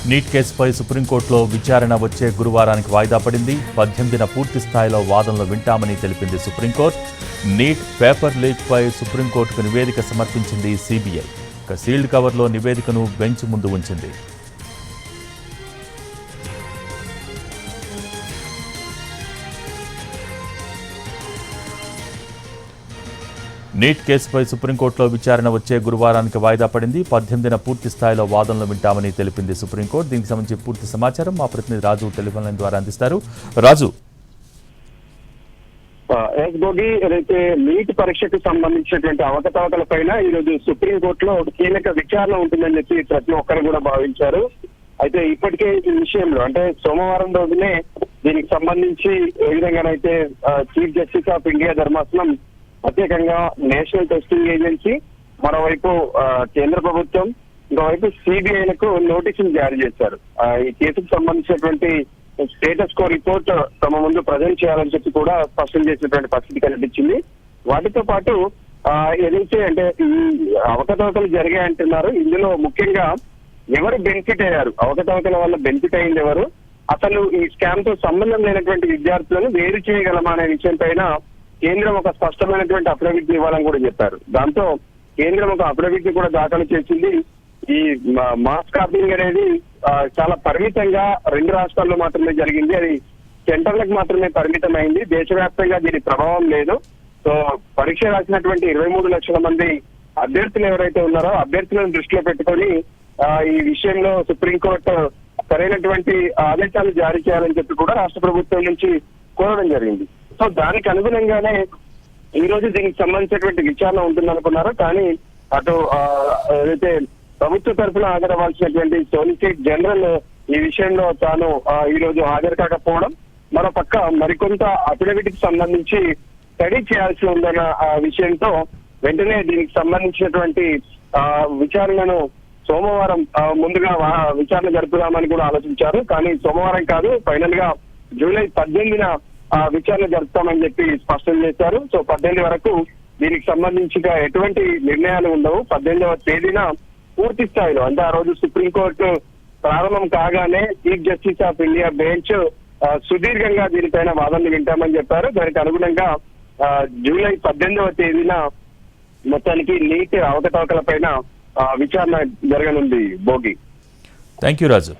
Neat కేసుపై సుప్రీంకోర్టులో విచారణ వచ్చే గురువారానికి వాయిదా పడింది. 18న పూర్తి స్థాయిలో వాదనలు వింటామని తెలిపింది సుప్రీంకోర్టు. నీట్ పేపర్ లీక్పై సుప్రీంకోర్టుకు నివేదిక సమర్పించింది సిబిఐ. ఇక సీల్డ్ కవర్లో నివేదికను బెంచ్ ముందు ఉంచింది. నీట్ కేసుపై సుప్రీంకోర్టులో విచారణ వచ్చే గురువారానికి వాయిదా పడింది. 18న పూర్తి స్థాయిలో వాదనలు వింటామని తెలిపింది సుప్రీంకోర్టు. దీనికి సంబంధించి పూర్తి సమాచారం మా ప్రతినిధి రాజు టెలిఫోన్ లైన్ ద్వారా అందిస్తారు. రాజు, ఏదైతే నీట్ పరీక్షకు సంబంధించినటువంటి అవకతవకల పైన ఈ రోజు సుప్రీంకోర్టులో కీలక విచారణ ఉంటుందని చెప్పి ప్రతి ఒక్కరు కూడా భావించారు. అయితే ఇప్పటికే ఈ విషయంలో అంటే సోమవారం రోజునే దీనికి సంబంధించి ఏ విధంగానైతే చీఫ్ జస్టిస్ ఆఫ్ ఇండియా ధర్మాసనం ప్రత్యేకంగా నేషనల్ టెస్టింగ్ ఏజెన్సీ, మరోవైపు కేంద్ర ప్రభుత్వం, ఇంకోవైపు సిబిఐలకు నోటీసులు జారీ చేశారు. ఈ కేసుకు సంబంధించినటువంటి స్టేటస్ కో రిపోర్ట్ తమ ముందు ప్రజెంట్ చేయాలని చెప్పి కూడా స్పష్టం చేసినటువంటి పరిస్థితి కనిపించింది. వాటితో పాటు ఏదైతే అంటే ఈ అవకతవకలు జరిగాయంటున్నారు, ఇందులో ముఖ్యంగా ఎవరు బెనిఫిట్ అయ్యారు, అవకతవకల వల్ల బెనిఫిట్ అయింది ఎవరు, అసలు ఈ స్కామ్ తో సంబంధం లేనటువంటి విద్యార్థులను వేరు చేయగలమా అనే విషయం పైన కేంద్రం ఒక స్పష్టమైనటువంటి అఫిడవిట్ ఇవ్వాలని కూడా చెప్పారు. దాంతో కేంద్రం ఒక అఫిడవిట్ కూడా దాఖలు చేసింది. ఈ మాస్ కాపింగ్ అనేది చాలా పరిమితంగా 2 రాష్ట్రాల్లో మాత్రమే జరిగింది. అది సెంటర్లకు మాత్రమే పరిమితమైంది. దేశవ్యాప్తంగా దీని ప్రభావం లేదు. సో పరీక్ష రాసినటువంటి 23 లక్షల మంది అభ్యర్థులు ఎవరైతే ఉన్నారో అభ్యర్థులను దృష్టిలో పెట్టుకొని ఈ విషయంలో సుప్రీంకోర్టు సరైనటువంటి ఆదేశాలు జారీ చేయాలని చెప్పి కూడా రాష్ట్ర ప్రభుత్వం నుంచి కోరడం జరిగింది. సో దానికి అనుగుణంగానే ఈ రోజు దీనికి సంబంధించినటువంటి విచారణ ఉంటుందనుకున్నారు. కానీ అటు ఏదైతే ప్రభుత్వ తరఫున హాజరవ్వాల్సినటువంటి సోలిసిటర్ జనరల్ ఈ విషయంలో తాను ఈ రోజు హాజరు కాకపోవడం, మరో పక్క మరికొంత అఫిడవిట్ కి సంబంధించి స్టడీ చేయాల్సి ఉందన్న విషయంతో వెంటనే దీనికి సంబంధించినటువంటి విచారణను సోమవారం ముందుగా విచారణ జరుపుదామని కూడా ఆలోచించారు. కానీ సోమవారం కాదు, ఫైనల్ గా జూలై 18న విచారణ జరుపుతామని చెప్పి స్పష్టం చేశారు. సో 18 వరకు దీనికి సంబంధించిగా ఎటువంటి నిర్ణయాలు ఉండవు. 18వ తేదీన పూర్తి స్థాయిలో అంటే ఆ రోజు సుప్రీంకోర్టు ప్రారంభం కాగానే chief justice of India bench సుదీర్ఘంగా దీనిపైన వాదనలు వింటామని చెప్పారు. దానికి అనుగుణంగా జూలై 18వ తేదీన మొత్తానికి నీట్ అవకతవకల పైన విచారణ జరగనుంది. భోగి. Thank you Raju.